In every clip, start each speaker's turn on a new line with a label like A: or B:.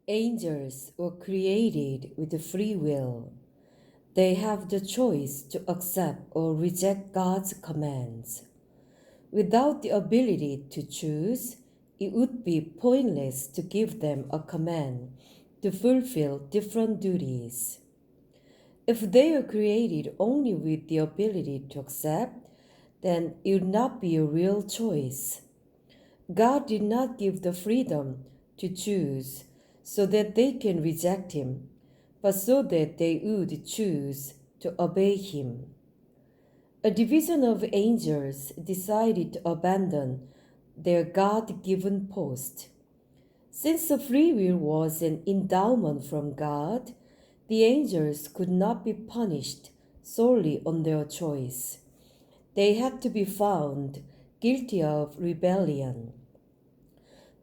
A: Angels were created with free will. They have the choice to accept or reject God's commands. Without the ability to choose, it would be pointless to give them a command to fulfill different duties. If they were created only with the ability to accept, then it would not be a real choice. God did not give the freedom to choose so that they can reject Him, but so that they would choose to obey Him. A division of angels decided to abandon their God given post. Since the free will was an endowment from God, the angels could not be punished solely on their choice. They had to be found guilty of rebellion.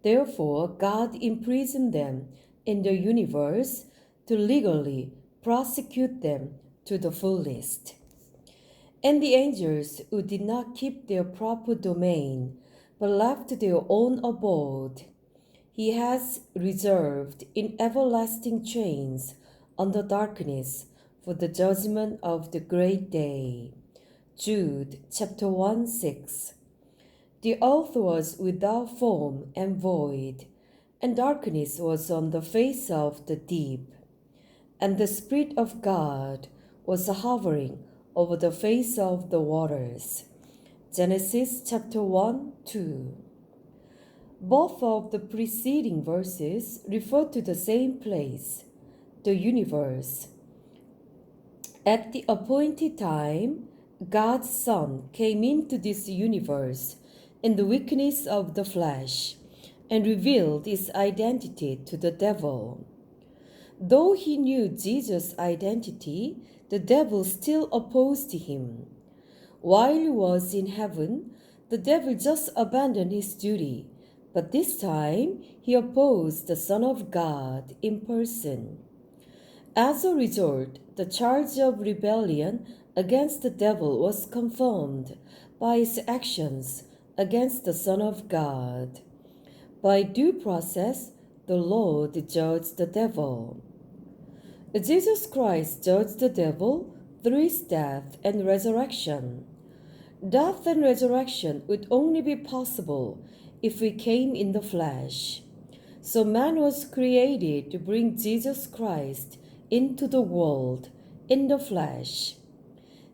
A: Therefore, God imprisoned them in the universe to legally prosecute them to the fullest. And the angels who did not keep their proper domain, but left their own abode, He has reserved in everlasting chains under darkness for the judgment of the great day. Jude chapter 1 6. The earth was without form and void, and darkness was on the face of the deep, and the Spirit of God was hovering over the face of the waters. Genesis chapter 1 2. Both of the preceding verses refer to the same place, the universe. At the appointed time, God's Son came into this universe in the weakness of the flesh and revealed his identity to the devil. Though he knew Jesus' identity, the devil still opposed him. While he was in heaven, the devil just abandoned his duty, but this time he opposed the Son of God in person. As a result, the charge of rebellion against the devil was confirmed by his actions against the Son of God. By due process, the Lord judged the devil. Jesus Christ judged the devil through his death and resurrection. Death and resurrection would only be possible if we came in the flesh. So man was created to bring Jesus Christ into the world in the flesh.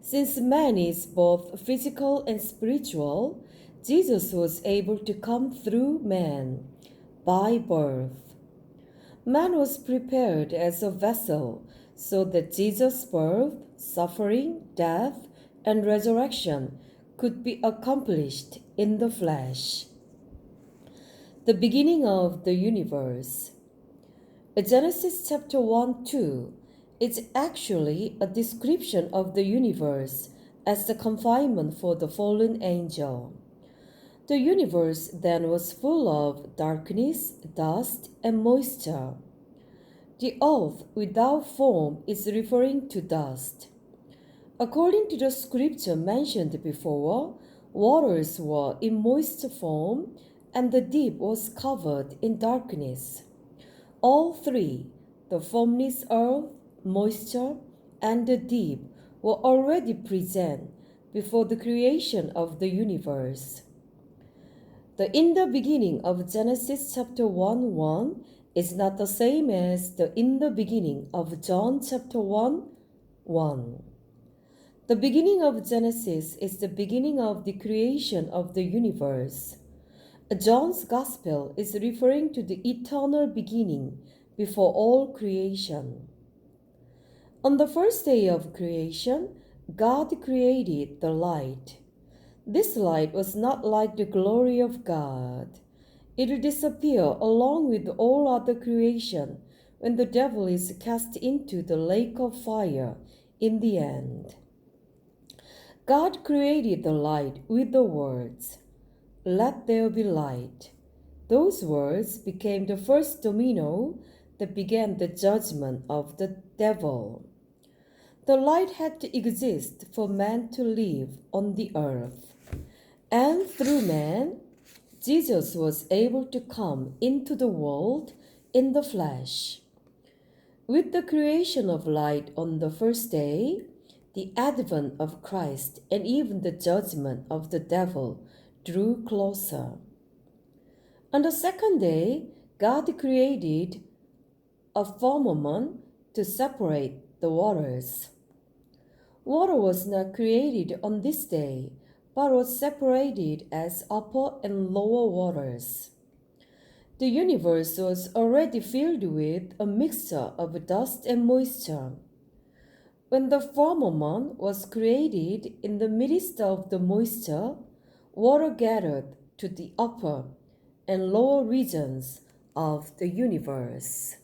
A: Since man is both physical and spiritual, Jesus was able to come through man by birth. Man was prepared as a vessel so that Jesus' birth, suffering, death, and resurrection could be accomplished in the flesh. The beginning of the universe. Genesis chapter 1 2 is actually a description of the universe as the confinement for the fallen angel. The universe then was full of darkness, dust, and moisture. The earth without form is referring to dust. According to the scripture mentioned before, waters were in moist form and the deep was covered in darkness. All three, the formless earth, moisture, and the deep, were already present before the creation of the universe. The in the beginning of Genesis chapter 1 1 is not the same as the in the beginning of John chapter 1 1. The beginning of Genesis is the beginning of the creation of the universe. John's Gospel is referring to the eternal beginning before all creation. On the first day of creation, God created the light. This light was not like the glory of God. It will disappear along with all other creation when the devil is cast into the lake of fire in the end. God created the light with the words, "Let there be light." Those words became the first domino that began the judgment of the devil. The light had to exist for man to live on the earth. And through man, Jesus was able to come into the world in the flesh. With the creation of light on the first day, the advent of Christ and even the judgment of the devil drew closer. On the second day, God created a firmament to separate the waters. Water was not created on this day, but was separated as upper and lower waters. The universe was already filled with a mixture of dust and moisture. When the firmament was created in the midst of the moisture, water gathered to the upper and lower regions of the universe.